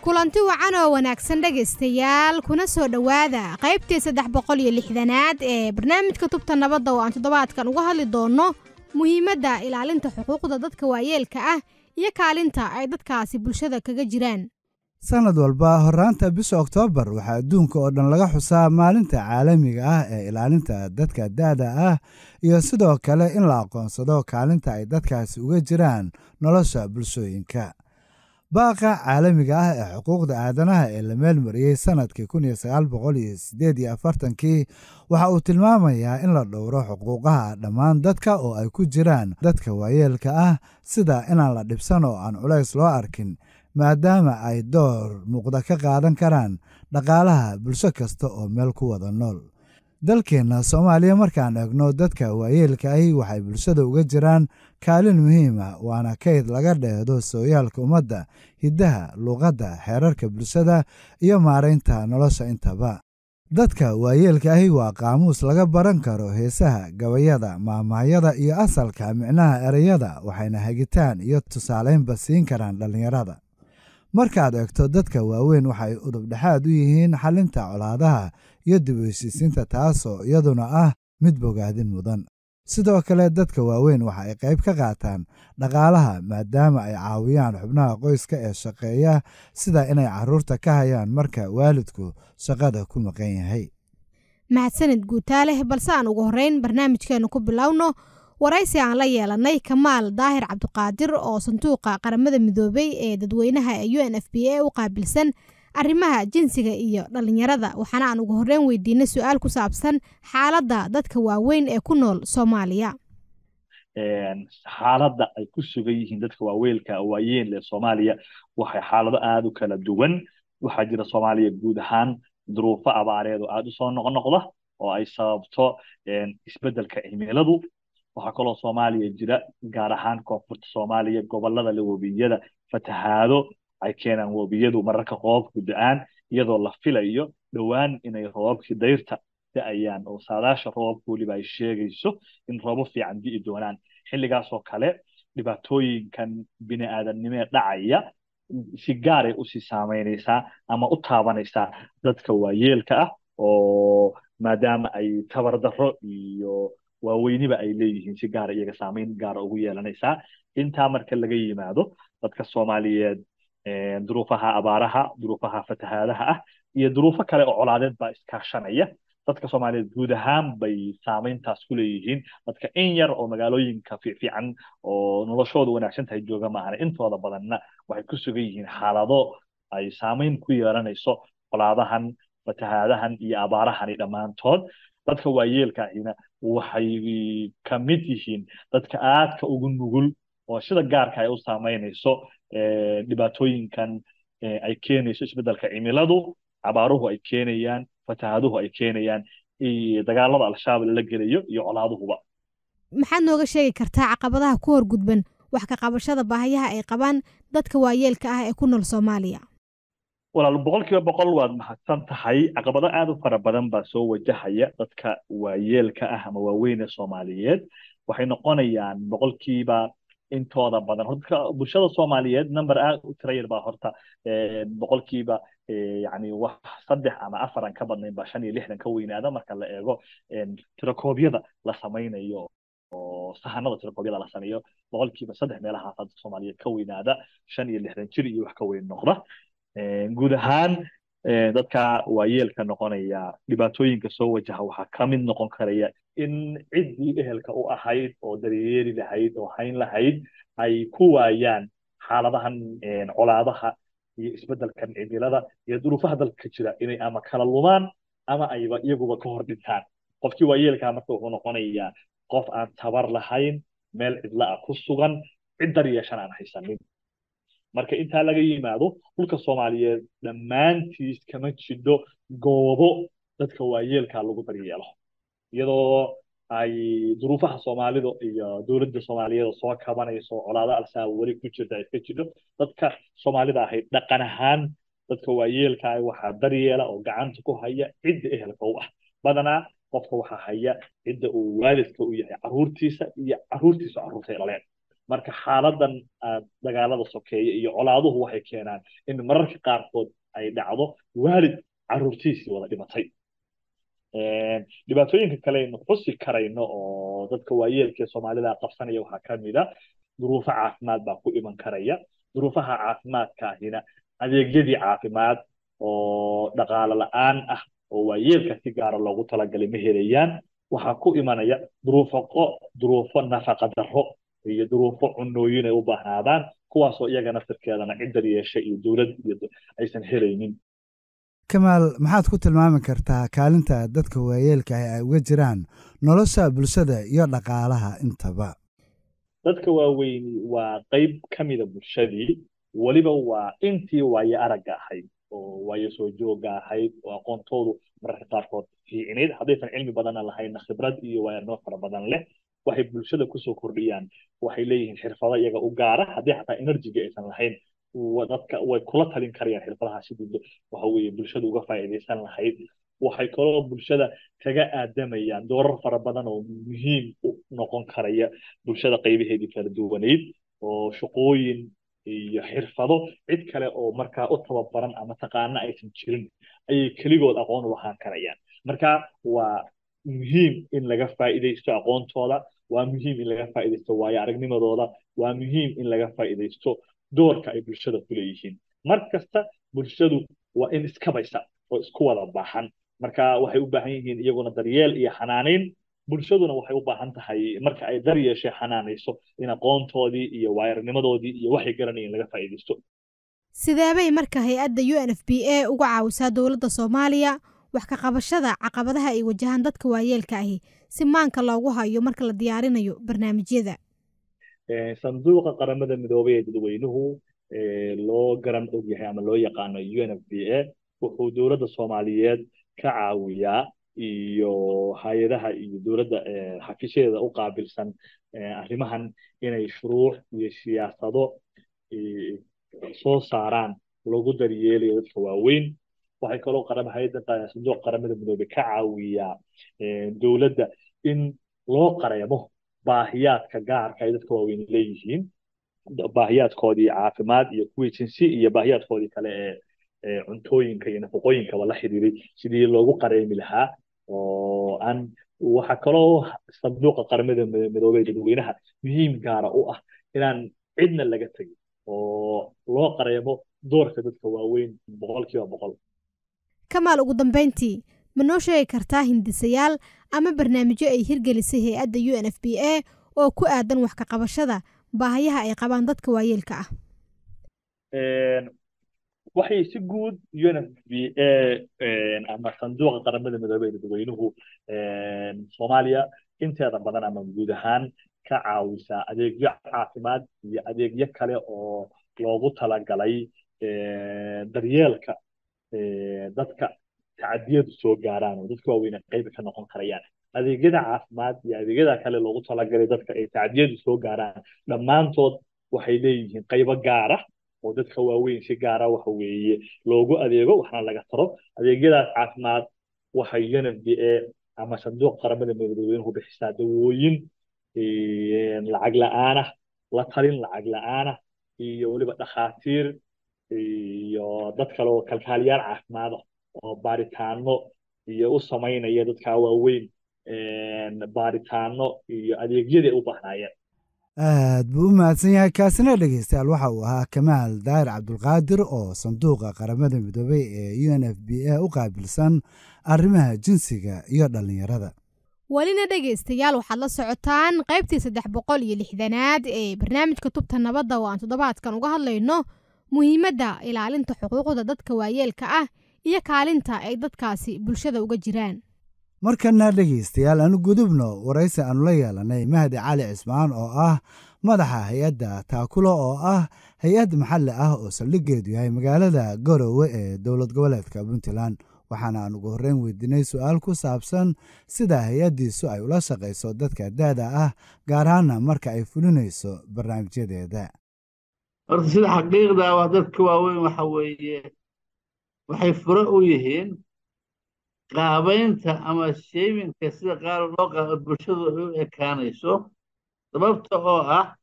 kulanti wacan oo wanaagsan dhageystayaal kuna soo dhawaada qaybtii 360aad ee barnaamijka tubta nabadda oo aan toddobaadkan uga hadli doono muhiimadda ilaalinta xuquuqda dadka waayeelka ah iyo kaalinta ay dadkaasi bulshada kaga jiraan. sanad walba horaanta bisha Oktoobar waxaa adduunka oo dhan laga xusaa maalinta caalamiga ah ee ilaalinta dadka da'da ah iyo sidoo kale in la aqoonsado kaalinta ay dadkaasi uga jiraan nolosha bulshooyinka. baaqa caalamiga ah ee xuquuqda aadanaha ee la meelmariyay sanadkii 1948 waxa uu tilmaamayaa in la dhowro xuquuqaha dhammaan dadka oo ay ku jiraan dadka waayeelka ah sida inaan la dhibsan oo aan culays loo arkin maadaama ay door muuqda ka qaadan karaan dhaqaalaha bulsho kasta oo meel ku wada nool. dalkeena Soomaaliya markaan eegno dadka waayeelka ahi waxay bulshada uga jiraan kaalin muhiim ah waana kayd laga dheehdo sooyaalka ummadda, hidaha, luqadda, xeerarka bulshada iyo maareynta nolosha intaba. dadka waayeelka ahi waa qaamuus laga baran karo heesaha, gabayada, maahmaahyada iyo asalka micnaha ereyada waxayna hagitaan iyo tusaaleynba siin karaan dhalinyarada. markaad eegto dadka waaweyn waxay udub dhexaad u yihiin xalinta colaadaha iyo dib u heshiisiinta taasoo iyaduna ah mid bogaadin mudan. sidoo kale dadka waaweyn waxa ay qayb ka qaataan dhaqaalaha maadaama ay caawiyaan xubnaha qoyska ee shaqeeya sida inay carruurta ka hayaan marka waalidku shaqada ku maqan yahay. mahadsanid guutaale balse aan ugu horeyn barnaamijkeenu ku bilowno waraysi aan la yeelanay Kamaal Daahir Cabdiqaadir oo sanduuqa qaramada midoobay ee dadweynaha ee UNFPA u qaabilsan arrimaha jinsiga iyo dhalinyarada waxaana aan ugu horeyn weydiinay su'aal ku saabsan xaaladda dadka waaweyn ee ku nool Soomaaliya. xaaladda ay ku sugan yihiin dadka waaweelka waayeen ee Soomaaliya waxay xaalado aad u kala duwan waxa jira Soomaaliya guud ahaan duruufo abaareed oo aad u soo noqnoqda oo ay sababto isbeddelka cimiladu. waxaa kaloo Soomaaliya jira gaar ahaan koonfurta Soomaaliya gobolada la wabiyada fatahaado ay keenaan wabiyadu mararka roobku da'aan iyadoo la filayo dhawaan inay roobkii dayrta da'ayaan oo saadaasha roobku waliba ay sheegayso in roobo fiican di'i doonaan. xilligaas oo kale dhibaatooyinkan bini'aadanimada dhacaya si gaar ah u sii saameynaysaa ama u taabanaysaa dadka waayeelka ah oo maadaama ay tabar darro iyo waaweyniba ay leeyihiin si gaar iyaga saameyn gaar ugu yeelanaysaa. intaa marka laga yimaado dadka Soomaaliyeed duruufaha abaaraha, duruufaha fatahaadaha ah iyo duruufo kale oo colaadeed baa iskaashanaya. dadka Soomaaliyeed guud ahaan bay saameyntaas ku leeyihiin. dadka in yar oo magaalooyinka fiican oo noloshoodu wanaagsan tahay jooga maahan intooda badanna waxay ku sugan yihiin xaalado ay saameyn ku yeelanayso colaadahan, fatahaadahan iyo abaarahan dhammaantood. dadka waayeelka ahina waxay ka mid yihiin dadka aadka ugu nugul oo sida gaarka ay u saameynayso dhibaatooyinkan ay keenayso isbeddelka cimiladu, abaaruhu ay keenayaan, fatahaaduhu ay keenayaan iyo dagaalada al-shabaab la gelayo iyo colaaduhuba. maxaad nooga sheegi kartaa caqabadaha ku horgudban wax ka qabashada baahiyaha ay qabaan dadka waayeelka ah ee ku nool Soomaaliya? walaal boqolkiiba boqol waad mahadsan tahay. caqabado aad u fara badan baa soo wajahaya dadka waayeelka ah ama waaweyn ee Soomaaliyeed. waxay noqonayaan boqolkiiba intooda badan horta bulshada Soomaaliyeed number aad u tiro yar baa horta boqolkiiba yani wax 3 ama 4 ka badnayn baa 65 ka weynaada marka la eego tirakoobyada la samaynayo oo sahanada tirakoobyada la sameeyo boqolkiiba 3 meelaha dadka Soomaaliyeed ka weynaada 65 jir iyo wax ka weyn noqda. guud ahaan dadka waayeelka noqonaya dhibaatooyinka soo wajaha waxaa ka mid noqon karaya in ciddii ehelka u ahayd oo daryeeli lahayd oo hayn lahayd ay ku waayaan xaaladahan colaadaha iyo isbeddelkan cimilada iyo duruufaha dalka jira inay ama kala lumaan ama ayba iyaguba ka hor dhintaan. qofkii waayeelka marka wuxuu noqonayaa qof aan tabar lahayn, meel cidla ah ku sugan, cid daryeeshan aan haysanin. marka inta laga yimaado dhulka Soomaaliyeed dhammaantiis kama jiddo goobo dadka waayeelka lagu daryeelo iyadoo ay duruufaha Soomaalidu iyo dowladda Soomaaliyeed soo kabanayso colaado al-shabaab wali ku jirta ay ka jiro dadka Soomaalida ahay dhaqan ahaan dadka waayeelka ah waxa daryeela oo gacanta ku haya cidda ehelka u ah badanaa qofka waxa haya cidda uu waalidka u yahay caruurtiisa iyo caruurtiisa caruurta dhaleen marka xaaladan dagaalada sokeeye iyo colaaduhu waxay keenaan in mararka qaarkood ay dhacdo waalid caruurtiisii wada dhimatay dhibaatooyinka kale aynu xusi karayno oo dadka waayeelka Soomaalida qabsanaya waxaa ka mid ah duruufo caafimaad baa ku iman karaya duruufaha caafimaadka ahina adeegyadii caafimaad oo dhaqaale la'aan ah oo waayeelka si gaar ah loogu talagalay ma helayaan waxaa ku imanaya duruufo nafaqa darro iyo duruufo cunnooyin ay u baahnaadaan kuwaasoo iyaga naftirkeedana cidda yeeshay iyo dowlad aysan helaynin kamaal maxaad ku tilmaami kartaa kaalinta dadka waayeelka ah ay uga jiraan nolosha bulshada iyo dhaqaalaha intaba dadka waaweyn waa qayb ka mid ah bulshadii waliba waa intii waaye aragga ahayd oo waaye soo joogga ahayd oo aqoontoodu mararka qaarkood fiicneyd haddaysan cilmi badan lahayn khibrad iyo waayo fara badan leh waxay bulshada ku soo kordhiyaan waxay leeyihiin xirfado iyaga u gaar ah haddii xataa energy aysan lahayn dadka way kula talin karayaan xirfadaha sidii waxa weeye bulshada uga faa'iideysan lahayd waxay kaloo bulshada kaga aadamayaan doorar fara badan oo muhiim u noqon karaya bulshada qaybaheedii kala duwaneyd oo shaqooyin iyo xirfado cid kale oo markaa u tababaran ama taqaana aysan jirin ayay keligood aqoon u lahaan karayaan marka waa muhiim in laga faa'iideysto aqoontooda waa muhiim in laga faa'iideysto waayo aragnimadooda waa muhiim in laga faa'iideysto doorka ay bulshada ku leeyihiin markasta bulshadu waa in iskabaysa oo isku wada baahan marka waxay u baahan yihiin iyaguna daryeel iyo xanaaneyn bulshaduna waxay u baahan tahay marka ay daryeeshay xanaanayso in aqoontoodii iyo waayarnimadoodii iyo waxay garanayeen laga faa'iideysto sideebay marka hay-adda UNFPA uga caawisaa dowladda Soomaaliya wax ka qabashada caqabadaha ay wajahaan dadka waayeelka ahi si maanka loogu hayo marka la diyaarinayo barnaamijyada sanduuqa qaramada midoobay ee dadweynuhu loo garan og yahay ama loo yaqaano UNFPA wuxuu dowladda Soomaaliyeed ka caawiyaa iyo hay'adaha iyo dowladda xafiisyeeda u qaabilsan arrimahan inay shuruuc iyo siyaasado soo saaraan lagu daryeelayo dadka waaweyn waxay kaloo sanduuqa qaramada midoobay ka caawiyaa dowladda in loo qareemo baahiyaadka gaarka ay dadka waaweyn leeyihiin baahiyaadkoodii caafimaad iyo kuwii jinsi iyo baahiyaadkoodii kale ee cuntooyinka iyo nafaqooyinkaba la xiriiray sidii loogu qareemi lahaa oo aan waxa kaloo sanduuqa qaramada midoobay dadweynaha muhiim gaara u ah inaan cidna laga tagin oo loo qareemo doorka dadka waaweyn 100%. kamaal ugu dambeyntii ma noo sheegi kartaa hindisayaal ama barnaamijyo ay hirgelisay hay-adda UNFPA oo ku aadan wax ka qabashada baahiyaha ay qabaan dadka waayeelka ah waxay si guud UNFPA ama sanduuqa qaramada midoobay dadweynuhu Soomaaliya inteeda badan ama guud ahaan ka caawisaa adeegyo caafimaad iyo adeegyo kale oo loogu talagalay daryeelka dadka tacadiyadu soo gaaraan oo dadka waaweyn qayb ka noqon karayaan adeegyada caafimaad iyo adeegyada kale loogu talagalay dadka ay tacadiyadu soo gaaraan dhammaantood waxay leeyihiin qaybo gaar ah oo dadka waaweyn si gaar ah waxa weeye loogu adeego waxna laga taro adeegyadaas caafimaad waxay UNFPA ama sanduuq qaramada midoobay bixisaa dawooyin lacag la'aan ah la talin lacag la'aan ah iyo waliba dhakhaatiir iyo dad kale oo kalkaaliyaal caafimaad oo baaritaano iyo u sameynaya dadka waaweyn baaritaano iyo adeegyada u baahnayeen aad buu u mahadsan yahay kaasina dhegeystayaal waxa uu ahaa kamaal daahir cabdulqaadir oo sanduuqa qaramada midoobay ee UNFPA u qaabilsan arrimaha jinsiga iyo dhallinyarada walina dhegeystayaal waxaad la socotaan qaybtii 360aad ee barnaamijka tubta nabadda oo aan toddobaadkan uga hadlayno muhiimadda ilaalinta xuquuqda dadka waayeelka ah iyo kaalinta ay dadkaasi bulshada uga jiraan markana dhegeystayaal aanu gudubno waraysi aanu la yeelanay Mahdi Cali Cismaan oo ah madaxa hay'adda Taakulo oo ah hay'ad maxalli ah oo saldhigeedu yahay magaalada Garowe ee dowlad goboleedka Puntland waxaana aan ugu horreyn weydiinay su-aal ku saabsan sida hay-addiisu ay ula shaqayso dadka da'da ah gaar ahaana marka ay fulinayso barnaamijyadeeda. horta sida xaqiiqda waa dadka waaweyn waxa weeye waxay fure u yihiin qaabaynta ama shayminka sida qaar loo qaado bulshadu ay u ekaanayso sababta oo ah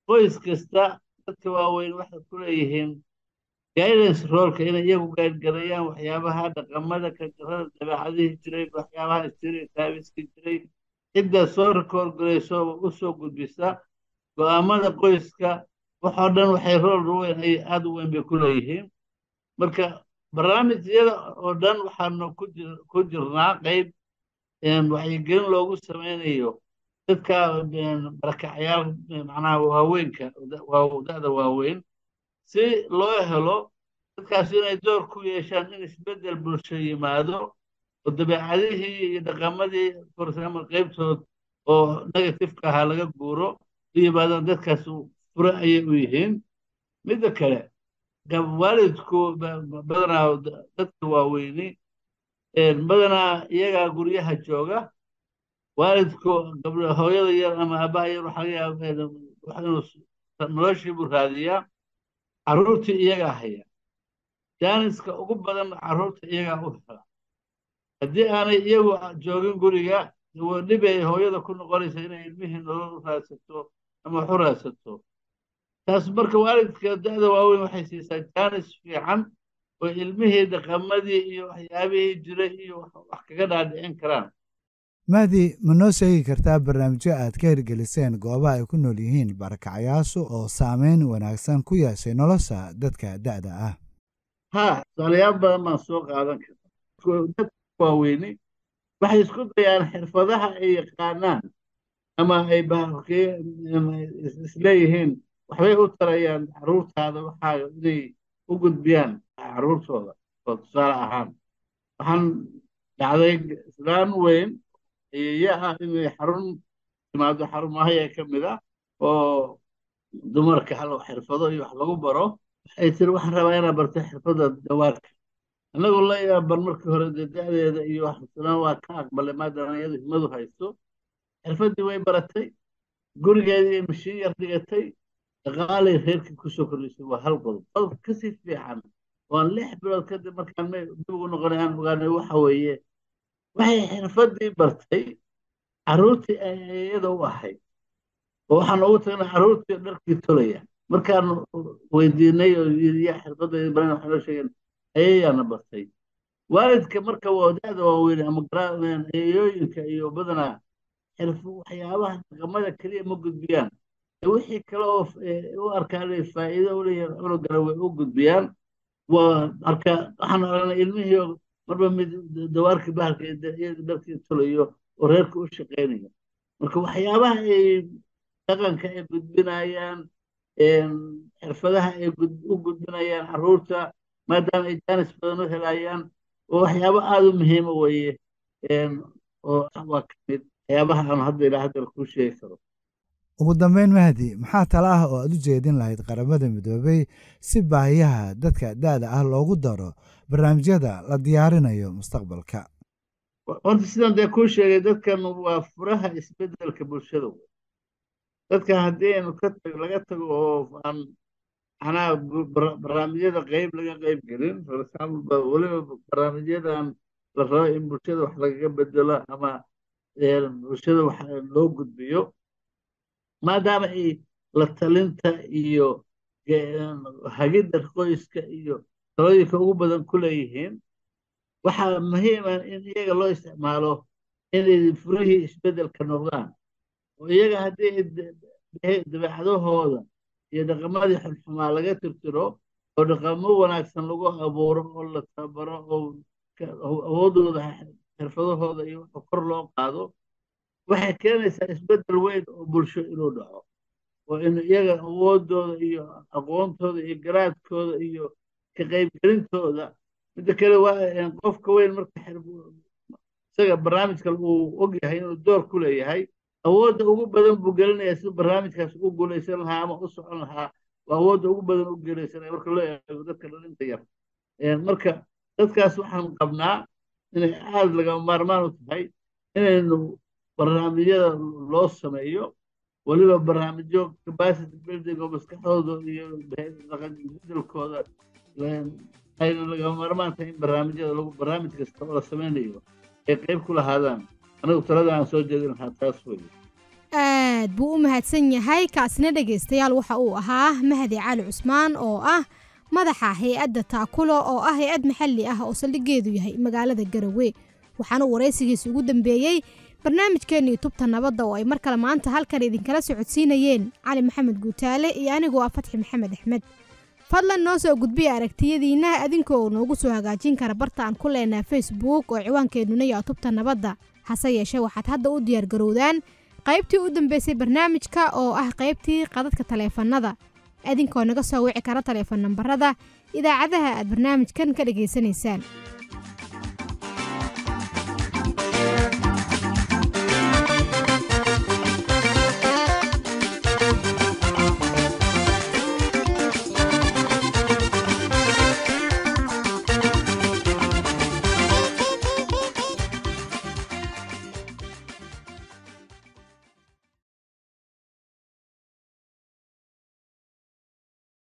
qoys kasta dadka waaweyn waxay ku leeyihiin guidance roolka inay iyagu gaadgareeyaan waxyaabaha dhaqamada kajarada dabeecadihii jiray waxyaabaha stereotypeska jiray cidda soo rekoorgarayso u soo gudbisa go'aamada qoyska waxoo dhan waxay rool weyn ay aad u weyn bay ku leeyihiin marka barnaamijyada oo dhan waxaanu ku jirnaa qayb wacyigelin loogu sameynayo dadka barakacayaal macnaha waaweynka da'da waaweyn si loo helo dadkaas inay door ku yeeshaan in isbeddel bulsho yimaado oo dabeecadihii iyo dhaqamadii for example qaybtood oo negatifeka ahaa laga guuro u yimaadaan dadkaas fure ayay u yihiin midda kale waalidku badanaa dadka waaweyni badanaa iyagaa guryaha jooga waalidku hooyada yar ama aabbaha yar waxaa laga yaaba inuu noloshiibuu raadiyaa carruurtii iyagaa haya jaaniska ugu badan carruurta iyagaa u hela haddii aanay iyagu joogin guriga dhib ay hooyada ku noqonaysa inay ilmihii nolol u raadsato ama wax u raadsato taas marka waalidka da'da waaweyn waxay siisaa jaanis fiican oo ilmihii dhaqamadii iyo waxyaabihii jiray iyo wax kaga dhaadhicin karaan. mahdi ma noo sheegi kartaa barnaamijyo aad ka hirgeliseen goobaha ay ku nool yihiin barakacayaashu oo saameyn wanaagsan ku yeeshay nolosha dadka da'da ah? tusaalayaal badan baan soo qaadan karaa dadka waaweyni waxay isku dayaan xirfadaha ay yaqaanaan ama ay isleeyihiin waxbay u tarayaan carruurtaada waxaa inay u gudbiyaan carruurtooda oo tusaale ahaan waxaan dhacday islaan weyn ayeeyaha inay xarun timaado xarumahaya ka mid ah oo dumarka hal xirfado iyo wax lagu baro waxay tiri waxaan rabaa inaan barto xirfadda dawaarka annagoo la yaaban markii hore da'deeda iyo waxaan waa ka aqbalay maadaama iyadu himadu haysto xirfaddii way baratay gurigeedii mashiin yar dhigatay dhaqaalay reerkii kusoo kordhisay waa hal qodob kasii fiican waan 6 bilood kadib markaan dib ugu noqonay aan ogaanay waxa weeye waxay xirfaddii bartay carruurtii ay iyada u ahayd oo waxaan ugu tagnay carruurtii dharkii tolaya markaan weydiinay oo yidhi yaa xirfaddeedii baran waxay noo sheegeen ayayaana bartay waalidka marka da'da waaweyn ama ayayooyinka iyo badanaa waxyaabaha dhaqamada keliya ma gudbiyaan wixii kale oo u arkaan inay faa'iido u leeyihiin cunugana way u gudbiyaan marka waxaan aragnay ilmihii marba mid dawaarkii bahalka dharkii tolayo oo reerka u shaqaynayo marka waxyaabaha ay dhaqanka ay gudbinayaan xirfadaha ay u gudbinayaan carruurta maadaama ay jaanis badan u helayaan oo waxyaabo aada u muhiima weeye oo waa ka mid waxyaabaha aan hadda ilaa hadda kuu sheegi karo. ugu dambeyn mahdi maxaa tala ah oo aad u jeedin lahayd qaramada midoobay si baahiyaha dadka da'da ah loogu daro barnaamijyada la diyaarinayo mustaqbalka? horta sidaan dee kuu sheegay dadkan waa furaha isbeddelka bulshada dadka haddii aynu laga tago oo aan macnaha barnaamijyada laga qayb gelin weliba barnaamijyadan la rabo in bulshada wax lagaga bedelo ama bulshada wax loo gudbiyo maadaama ay la talinta iyo hagidda qoyska iyo talooyinka ugu badan ku leeyihiin waxaa muhiim ah in iyaga loo isticmaalo inay furihii isbeddelka noqdaan oo iyaga haddii dabeecadahooda iyo dhaqamadii xunxumaa laga tirtiro oo dhaqamo wanaagsan lagu abuuro oo la tabaro oo awoodooda xirfadahooda iyo kor loo qaado waxay keenaysaa isbeddel weyn oo bulsho inuu dhaco oo in iyaga awoodooda iyo aqoontooda iyo garaadkooda iyo ka qaybgelintooda midda kale waa qofka weyn marka isaga barnaamijka uu og yahay inuu door ku leeyahay awoodda ugu badan buu gelinayaa si barnaamijkaas u guulaysan lahaa ama u socon lahaa waa awoodda ugu badan u gelaysanaya marka loo eego dadka dhalinta yar marka dadkaas waxaan qabnaa inay aad laga maarmaan u tahay inaynu barnaamijyada loo sameeyo waliba barnaamijyo capacity building oo maskaxdooda iyo dhaqan bedelkooda ayna laga maarmaan tahay in barnaamij kasta oo la sameynayo ay qayb ku lahaadaan anigu talada aan soo jeedin lahaa taas weeye aad buu u mahadsan yahay kaasina dhegaystayaal waxa uu ahaa Mahdi Cali Cusmaan oo ah madaxa hay'adda Taakulo oo ah hay'ad maxalli ah oo saldhigeedu yahay magaalada Garowe waxaana wareysigiisa ugu dambeeyay barnaamijkeennii tubta nabadda oo ay mar kale maanta halkan idinkala socodsiinayeen Cali Maxamed Guutaale iyo anigoo Fatxi Maxamed Axmed fadlan noo soo gudbiya aragtiyadiina adinkoo noogu soo hagaajin kara barta aan ku leenahay Facebook oo ciwaankeeduna yahay tubta nabadda hase yeeshee waxaad hadda u diyaar garowdaan qaybtii u dambeysay barnaamijka oo ah qaybtii qadadka taleefannada adinkoo naga soo wici kara taleefan nambarada idaacadaha aad barnaamijkan ka dhageysanaysaan